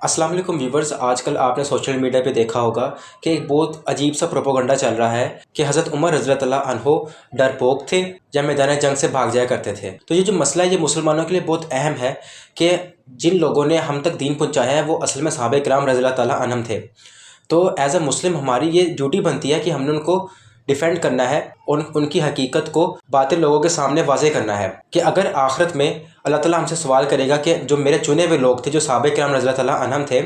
السلام علیکم ویورز، آج کل آپ نے سوشل میڈیا پہ دیکھا ہوگا کہ ایک بہت عجیب سا پروپیگنڈا چل رہا ہے کہ حضرت عمر رضی اللہ عنہ ڈرپوک تھے یا میدان جنگ سے بھاگ جایا کرتے تھے۔ تو یہ جو مسئلہ ہے یہ مسلمانوں کے لیے بہت اہم ہے کہ جن لوگوں نے ہم تک دین پہنچایا ہے وہ اصل میں صحابہ کرام رضی اللہ تعالیٰ عنہم تھے۔ تو ایز اے مسلم ہماری یہ ڈیوٹی بنتی ہے کہ ہم نے ان کو ڈیفینڈ کرنا ہے اور ان کی حقیقت کو باطل لوگوں کے سامنے واضح کرنا ہے کہ اگر آخرت میں اللہ تعالیٰ ہم سے سوال کرے گا کہ جو میرے چنے ہوئے لوگ تھے، جو صحابہ کرام رضی اللہ تعالیٰ عنہم تھے،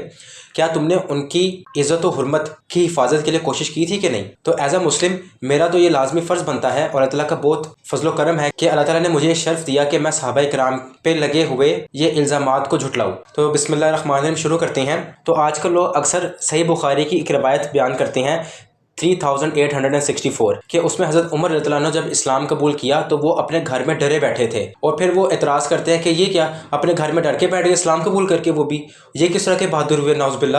کیا تم نے ان کی عزت و حرمت کی حفاظت کے لیے کوشش کی تھی کہ نہیں؟ تو ایز اے مسلم میرا تو یہ لازمی فرض بنتا ہے اور اللہ تعالیٰ کا بہت فضل و کرم ہے کہ اللہ تعالیٰ نے مجھے یہ شرف دیا کہ میں صحابہ کرام پہ لگے ہوئے یہ الزامات کو جھٹلاؤں۔ تو بسم اللہ الرحمن الرحیم شروع کرتے ہیں۔ تو آج کل لوگ اکثر صحیح بخاری کی ایک روایت بیان کرتے ہیں 3864 کہ اس میں حضرت عمر رضی اللہ عنہ جب اسلام قبول کیا تو وہ اپنے گھر میں ڈرے بیٹھے تھے، اور پھر وہ اعتراض کرتے ہیں کہ یہ کیا اپنے گھر میں ڈر کے بیٹھ گئے اسلام قبول کر کے، وہ بھی یہ کس طرح کے بہادر ہوئے، نعوذ باللہ۔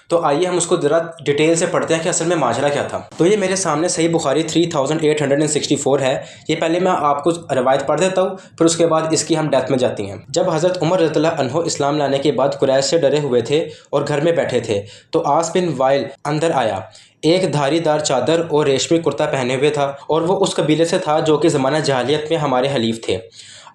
تو آئیے ہم اس کو ذرا ڈیٹیل سے پڑھتے ہیں کہ اصل میں ماجرا کیا تھا۔ تو یہ میرے سامنے صحیح بخاری 3864 ہے۔ یہ پہلے میں آپ کو روایت پڑھ دیتا ہوں، پھر اس کے بعد اس کی ہم ڈیپتھ میں جاتی ہیں۔ جب حضرت عمر رضی اللہ عنہ اسلام لانے کے بعد قریش سے ڈرے ہوئے تھے اور گھر میں بیٹھے تھے تو عاص بن وائل اندر آیا۔ ایک دھاری دار چادر اور ریشمی کرتا پہنے ہوئے تھا، اور وہ اس قبیلے سے تھا جو کہ زمانہ جاہلیت میں ہمارے حلیف تھے۔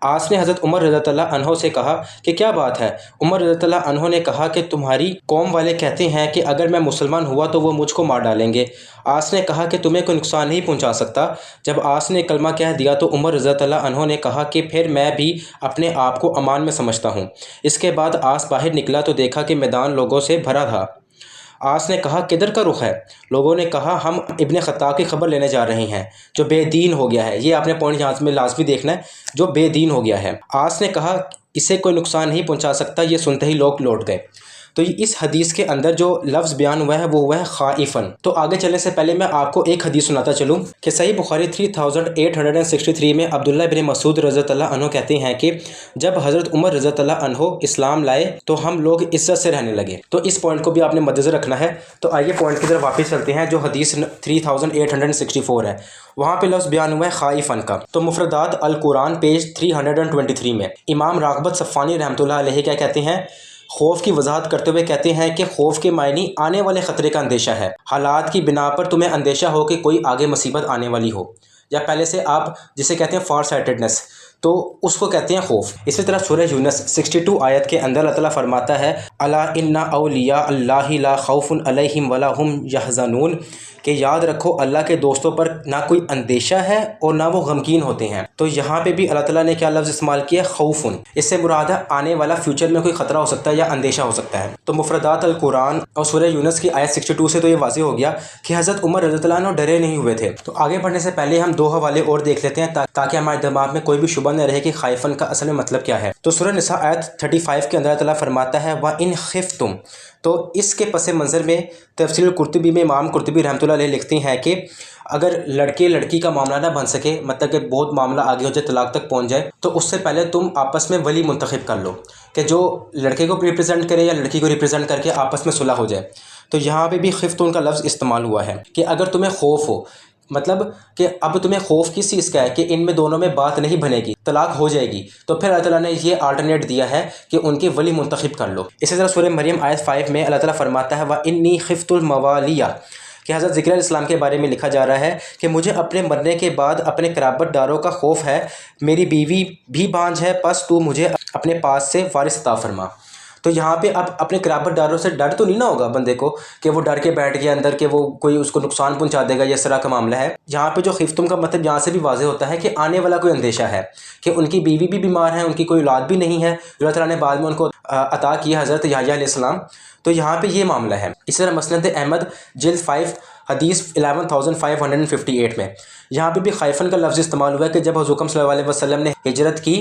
عاص نے حضرت عمر رضی اللہ عنہ سے کہا کہ کیا بات ہے؟ عمر رضی اللہ عنہ نے کہا کہ تمہاری قوم والے کہتے ہیں کہ اگر میں مسلمان ہوا تو وہ مجھ کو مار ڈالیں گے۔ عاص نے کہا کہ تمہیں کوئی نقصان نہیں پہنچا سکتا۔ جب عاص نے کلمہ کہہ دیا تو عمر رضی اللہ عنہ نے کہا کہ پھر میں بھی اپنے آپ کو امان میں سمجھتا ہوں۔ اس کے بعد عاص باہر نکلا تو دیکھا کہ میدان لوگوں سے بھرا تھا۔ عاص نے کہا کدھر کا رخ ہے؟ لوگوں نے کہا ہم ابن خطاب کی خبر لینے جا رہے ہیں جو بے دین ہو گیا ہے۔ یہ آپ نے پوائنٹ یہاں میں لازمی دیکھنا ہے، جو بے دین ہو گیا ہے۔ عاص نے کہا اسے کوئی نقصان نہیں پہنچا سکتا۔ یہ سنتے ہی لوگ لوٹ گئے۔ تو اس حدیث کے اندر جو لفظ بیان ہوا ہے وہ ہوا ہے خائفن۔ تو آگے چلنے سے پہلے میں آپ کو ایک حدیث سناتا چلوں کہ صحیح بخاری 3863 میں عبداللہ بن مسعود رضی اللہ عنہ کہتے ہیں کہ جب حضرت عمر رضی اللہ عنہ اسلام لائے تو ہم لوگ عزت سے رہنے لگے۔ تو اس پوائنٹ کو بھی آپ نے مدنظر رکھنا ہے۔ تو آئیے پوائنٹ کی طرف واپس چلتے ہیں جو حدیث 3864 ہے، وہاں پہ لفظ بیان ہوا ہے خائفن کا۔ تو مفردات القرآن پیج 323 میں امام راغبت صفانی رحمۃ اللہ علیہ کیا کہتے ہیں؟ خوف کی وضاحت کرتے ہوئے کہتے ہیں کہ خوف کے معنی آنے والے خطرے کا اندیشہ ہے، حالات کی بنا پر تمہیں اندیشہ ہو کہ کوئی آگے مصیبت آنے والی ہو، یا پہلے سے آپ جسے کہتے ہیں فار سائٹڈنس، تو اس کو کہتے ہیں خوف۔ اسی طرح سورہ یونس 62 آیت کے اندر اللہ تعالیٰ فرماتا ہے الا ان اولیاء اللہ لا خوف علیہم ولا هم یحزنون، کہ یاد رکھو اللہ کے دوستوں پر نہ کوئی اندیشہ ہے اور نہ وہ غمگین ہوتے ہیں۔ تو یہاں پہ بھی اللہ تعالیٰ نے کیا لفظ استعمال کیا؟ خوفن۔ اس سے مراد ہے آنے والا فیوچر میں کوئی خطرہ ہو سکتا ہے یا اندیشہ ہو سکتا ہے۔ تو مفردات القرآن اور سورہ یونس کی آیت 62 سے تو یہ واضح ہو گیا کہ حضرت عمر رضی اللہ عنہ ڈرے نہیں ہوئے تھے۔ تو آگے بڑھنے سے پہلے ہم دو حوالے اور دیکھ لیتے ہیں تاکہ ہمارے دماغ میں کوئی بھی شبہ نہ رہے کہ خائفن کا اصل میں مطلب کیا ہے۔ تو سورہ نساء آیت 35 کے اندر اللہ تعالیٰ فرماتا ہے وَإِنْ خِفْتُمْ، تو اس کے پس منظر میں تفسیر القرطبی میں امام قرطبی رحمۃ اللہ علیہ لکھتے ہیں کہ اگر لڑکے لڑکی کا معاملہ نہ بن سکے، مطلب کہ بہت معاملہ آگے ہو جائے، طلاق تک پہنچ جائے، تو اس سے پہلے تم آپس میں ولی منتخب کر لو کہ جو لڑکے کو ریپرزینٹ کرے یا لڑکی کو ریپرزینٹ کر کے آپس میں صلح ہو جائے۔ تو یہاں پہ بھی خفتون کا لفظ استعمال ہوا ہے کہ اگر تمہیں خوف ہو، مطلب کہ اب تمہیں خوف کس چیز کا ہے کہ ان میں دونوں میں بات نہیں بنے گی، طلاق ہو جائے گی، تو پھر اللہ تعالیٰ نے یہ آلٹرنیٹ دیا ہے کہ ان کے ولی منتخب کر لو۔ اسی طرح سورہ مریم آیت 5 میں اللہ تعالیٰ فرماتا ہے وَإِنِّي خِفْتُ الْمَوَالِيَ، کہ حضرت ذکر علیہ السلام کے بارے میں لکھا جا رہا ہے کہ مجھے اپنے مرنے کے بعد اپنے قرابت داروں کا خوف ہے، میری بیوی بھی بانجھ ہے، پس تو مجھے اپنے پاس سے وارث عطا فرما۔ تو یہاں پہ اب اپنے قرابت داروں سے ڈر تو نہیں نہ ہوگا بندے کو کہ وہ ڈر کے بیٹھ گیا اندر کہ وہ کوئی اس کو نقصان پہنچا دے گا، یہ اس طرح کا معاملہ ہے۔ یہاں پہ جو خفتم کا مطلب یہاں سے بھی واضح ہوتا ہے کہ آنے والا کوئی اندیشہ ہے، کہ ان کی بیوی بھی بیمار ہے، ان کی کوئی اولاد بھی نہیں ہے، اللہ تعالیٰ نے بعد میں ان کو عطا کیا حضرت یحییٰ علیہ السلام۔ تو یہاں پہ یہ معاملہ ہے۔ اسی طرح مسند احمد جلد 5 حدیث 11558 میں یہاں پہ بھی خائفن کا لفظ استعمال ہوا ہے کہ جب حضور اکرم صلی اللہ علیہ وسلم نے ہجرت کی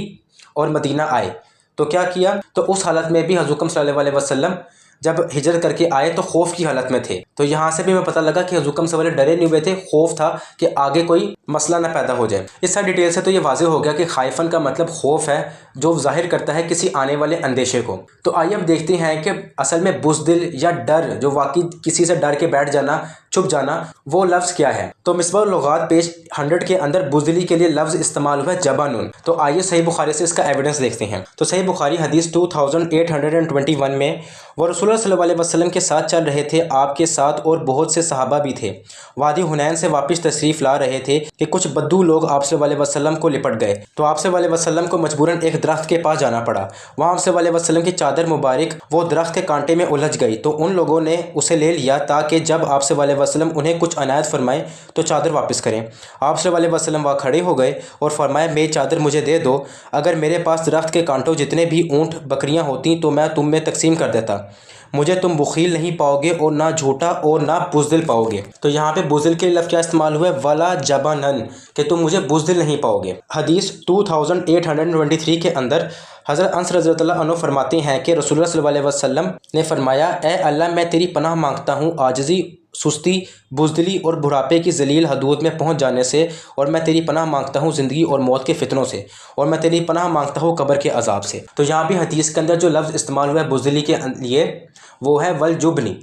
اور مدینہ آئے تو کیا کیا؟ تو اس حالت میں بھی حضور اکرم صلی اللہ علیہ وسلم جب ہجرت کر کے آئے تو خوف کی حالت میں تھے۔ تو یہاں سے بھی ہمیں پتہ لگا کہ حضور اکرم صلی اللہ علیہ وسلم ڈرے نہیں ہوئے تھے، خوف تھا کہ آگے کوئی مسئلہ نہ پیدا ہو جائے۔ اس ساری ڈیٹیل سے تو یہ واضح ہو گیا کہ خائفن کا مطلب خوف ہے جو ظاہر کرتا ہے کسی آنے والے اندیشے کو۔ تو آئیے اب دیکھتے ہیں کہ اصل میں بزدل یا ڈر، جو واقعی کسی سے ڈر کے بیٹھ جانا، چھپ جانا، وہ لفظ کیا ہے؟ تو مصباح اللغات پیج 100 کے اندر بزدلی کے لیے لفظ استعمال ہوا ہے جبانن۔ تو آئیے صحیح بخاری سے اس کا ایویڈنس دیکھتے ہیں۔ تو صحیح بخاری حدیث 2821 میں وہ رسول رسول اللہ صلی اللہ علیہ وسلم کے ساتھ چل رہے تھے، آپ کے ساتھ اور بہت سے صحابہ بھی تھے۔ وادی حنین سے واپس تشریف لا رہے تھے کہ کچھ بدو لوگ آپ صلی اللہ علیہ وسلم کو لپٹ گئے، تو آپ صلی اللہ علیہ وسلم کو مجبوراً ایک درخت کے پاس جانا پڑا۔ وہاں آپ صلی اللہ علیہ وسلم کی چادر مبارک وہ درخت کے کانٹے میں الجھ گئی، تو ان لوگوں نے اسے لے لیا تاکہ جب آپ صلی اللہ علیہ وسلم انہیں کچھ عنایت فرمائیں تو چادر واپس کریں۔ آپ صلی اللہ علیہ وسلم وہاں کھڑے ہو گئے اور فرمایا، میری چادر مجھے دے دو، اگر میرے پاس درخت کے کانٹوں جتنے بھی اونٹ بکریاں ہوتی تو میں تم میں تقسیم کر دیتا، مجھے تم بخیل نہیں پاؤ گے اور نہ جھوٹا اور نہ بزدل پاؤ گے۔ تو یہاں پہ بزدل کے لفظ کیا استعمال ہوا ہے؟ ولا جبنن، کہ تم مجھے بزدل نہیں پاؤ گے۔ حدیث 2823 کے اندر حضرت انس رضی اللہ عنہ فرماتے ہیں کہ رسول اللہ صلی اللہ علیہ وسلم نے فرمایا، اے اللہ میں تیری پناہ مانگتا ہوں عاجزی، سستی، بزدلی اور بڑھاپے کی ذلیل حدود میں پہنچ جانے سے، اور میں تیری پناہ مانگتا ہوں زندگی اور موت کے فتنوں سے، اور میں تیری پناہ مانگتا ہوں قبر کے عذاب سے۔ تو یہاں بھی حدیث کے اندر جو لفظ استعمال ہوا ہے بزدلی کے لیے وہ ہے والجبنی۔